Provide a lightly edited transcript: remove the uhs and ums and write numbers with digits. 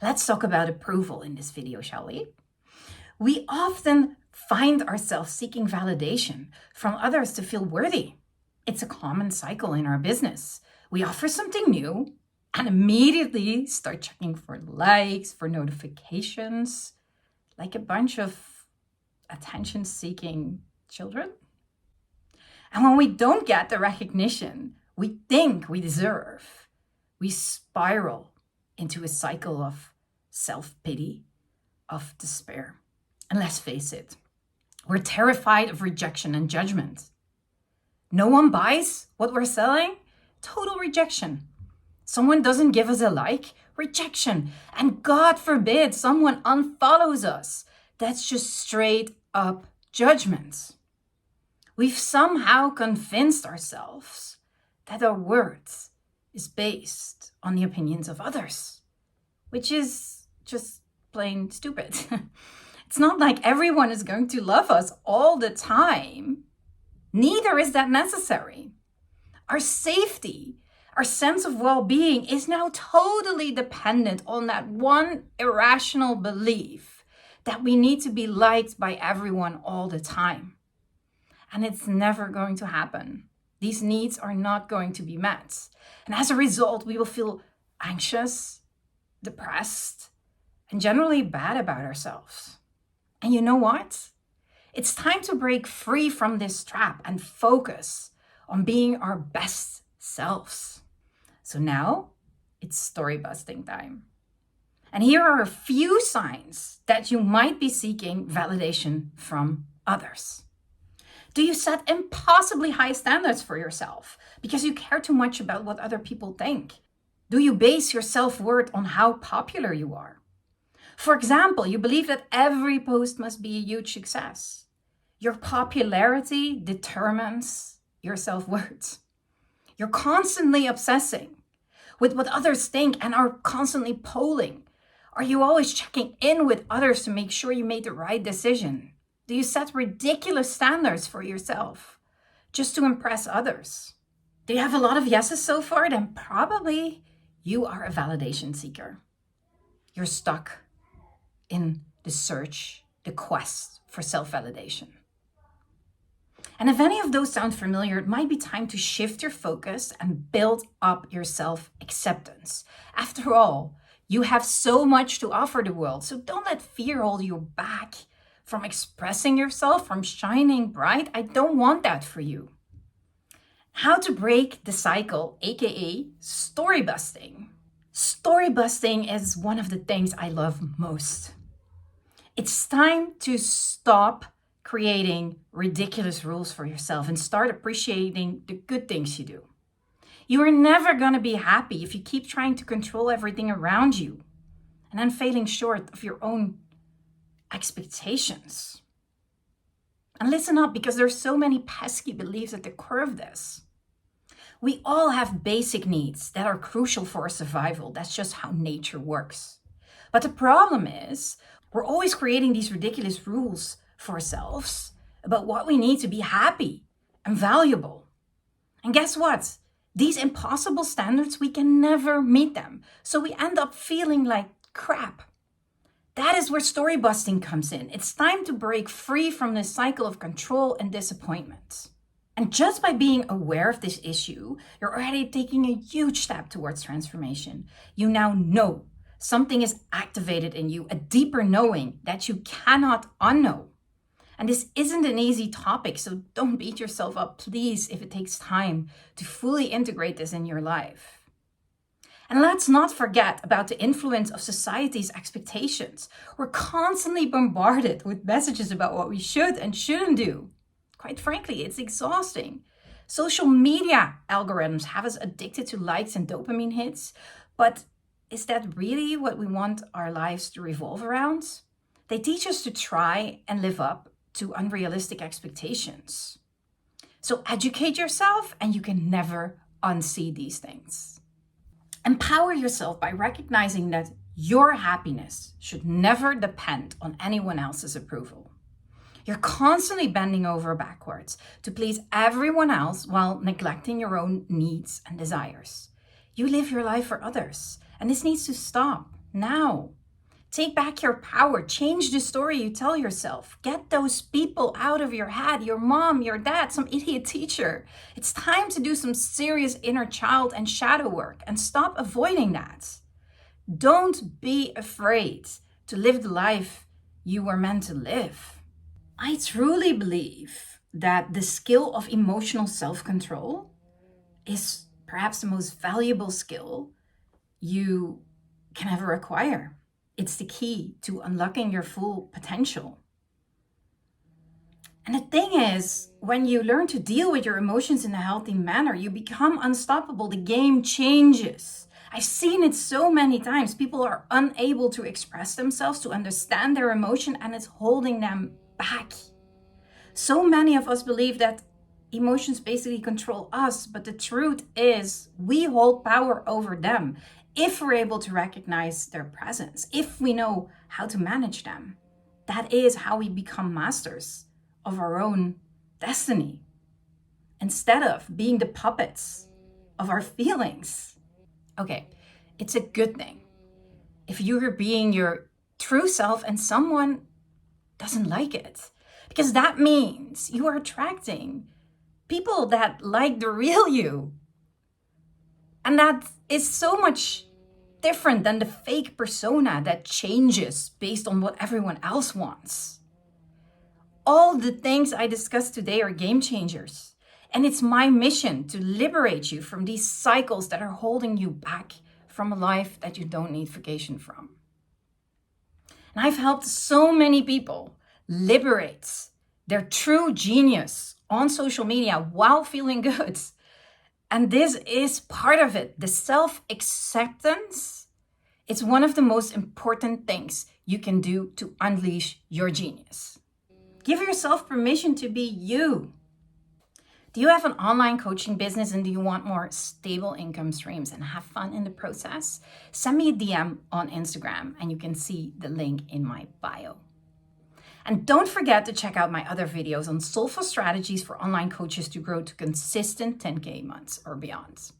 Let's talk about approval in this video, shall we? We often find ourselves seeking validation from others to feel worthy. It's a common cycle in our business. We offer something new and immediately start checking for likes, for notifications, like a bunch of attention-seeking children. And when we don't get the recognition we think we deserve, we spiral into a cycle of self-pity, of despair. And let's face it, we're terrified of rejection and judgment. No one buys what we're selling? Total rejection. Someone doesn't give us a like? Rejection. And God forbid someone unfollows us. That's just straight up judgment. We've somehow convinced ourselves that our worth is based on the opinions of others, which is just plain stupid. It's not like everyone is going to love us all the time. Neither is that necessary. Our safety, our sense of well-being is now totally dependent on that one irrational belief that we need to be liked by everyone all the time. And it's never going to happen. These needs are not going to be met. And as a result, we will feel anxious, depressed, and generally bad about ourselves. And you know what? It's time to break free from this trap and focus on being our best selves. So now it's story busting time. And here are a few signs that you might be seeking validation from others. Do you set impossibly high standards for yourself because you care too much about what other people think? Do you base your self-worth on how popular you are? For example, you believe that every post must be a huge success. Your popularity determines your self-worth. You're constantly obsessing with what others think and are constantly polling. Are you always checking in with others to make sure you made the right decision? Do you set ridiculous standards for yourself just to impress others? Do you have a lot of yeses so far? Then probably you are a validation seeker. You're stuck in the search, the quest for self-validation. And if any of those sound familiar, it might be time to shift your focus and build up your self-acceptance. After all, you have so much to offer the world, so don't let fear hold you back from expressing yourself, from shining bright. I don't want that for you. How to break the cycle, aka storybusting. Storybusting is one of the things I love most. It's time to stop creating ridiculous rules for yourself and start appreciating the good things you do. You are never going to be happy if you keep trying to control everything around you and then failing short of your own expectations. And listen up, because there's so many pesky beliefs at the core of this. We all have basic needs that are crucial for our survival. That's just how nature works. But the problem is, we're always creating these ridiculous rules for ourselves about what we need to be happy and valuable. And guess what? These impossible standards, we can never meet them. So we end up feeling like crap. That is where storybusting comes in. It's time to break free from this cycle of control and disappointment. And just by being aware of this issue, you're already taking a huge step towards transformation. You now know something is activated in you, a deeper knowing that you cannot unknow. And this isn't an easy topic, so don't beat yourself up, please, if it takes time to fully integrate this in your life. And let's not forget about the influence of society's expectations. We're constantly bombarded with messages about what we should and shouldn't do. Quite frankly, it's exhausting. Social media algorithms have us addicted to likes and dopamine hits, but is that really what we want our lives to revolve around? They teach us to try and live up to unrealistic expectations. So educate yourself and you can never unsee these things. Empower yourself by recognizing that your happiness should never depend on anyone else's approval. You're constantly bending over backwards to please everyone else while neglecting your own needs and desires. You live your life for others, and this needs to stop. now. Take back your power. Change the story you tell yourself. Get those people out of your head, your mom, your dad, some idiot teacher. It's time to do some serious inner child and shadow work and stop avoiding that. Don't be afraid to live the life you were meant to live. I truly believe that the skill of emotional self-control is perhaps the most valuable skill you can ever acquire. It's the key to unlocking your full potential. And the thing is, when you learn to deal with your emotions in a healthy manner, you become unstoppable. The game changes. I've seen it so many times. People are unable to express themselves, to understand their emotion, and it's holding them back. So many of us believe that emotions basically control us, but the truth is we hold power over them if we're able to recognize their presence, if we know how to manage them. That is how we become masters of our own destiny, instead of being the puppets of our feelings. Okay, it's a good thing if you're being your true self and someone doesn't like it, because that means you are attracting people that like the real you. And that is so much different than the fake persona that changes based on what everyone else wants. All the things I discussed today are game changers. And it's my mission to liberate you from these cycles that are holding you back from a life that you don't need vacation from. And I've helped so many people liberate their true genius on social media while feeling good. And this is part of it. The self-acceptance, it's one of the most important things you can do to unleash your genius. Give yourself permission to be you. Do you have an online coaching business and do you want more stable income streams and have fun in the process? Send me a DM on Instagram and you can see the link in my bio. And don't forget to check out my other videos on soulful strategies for online coaches to grow to consistent 10K months or beyond.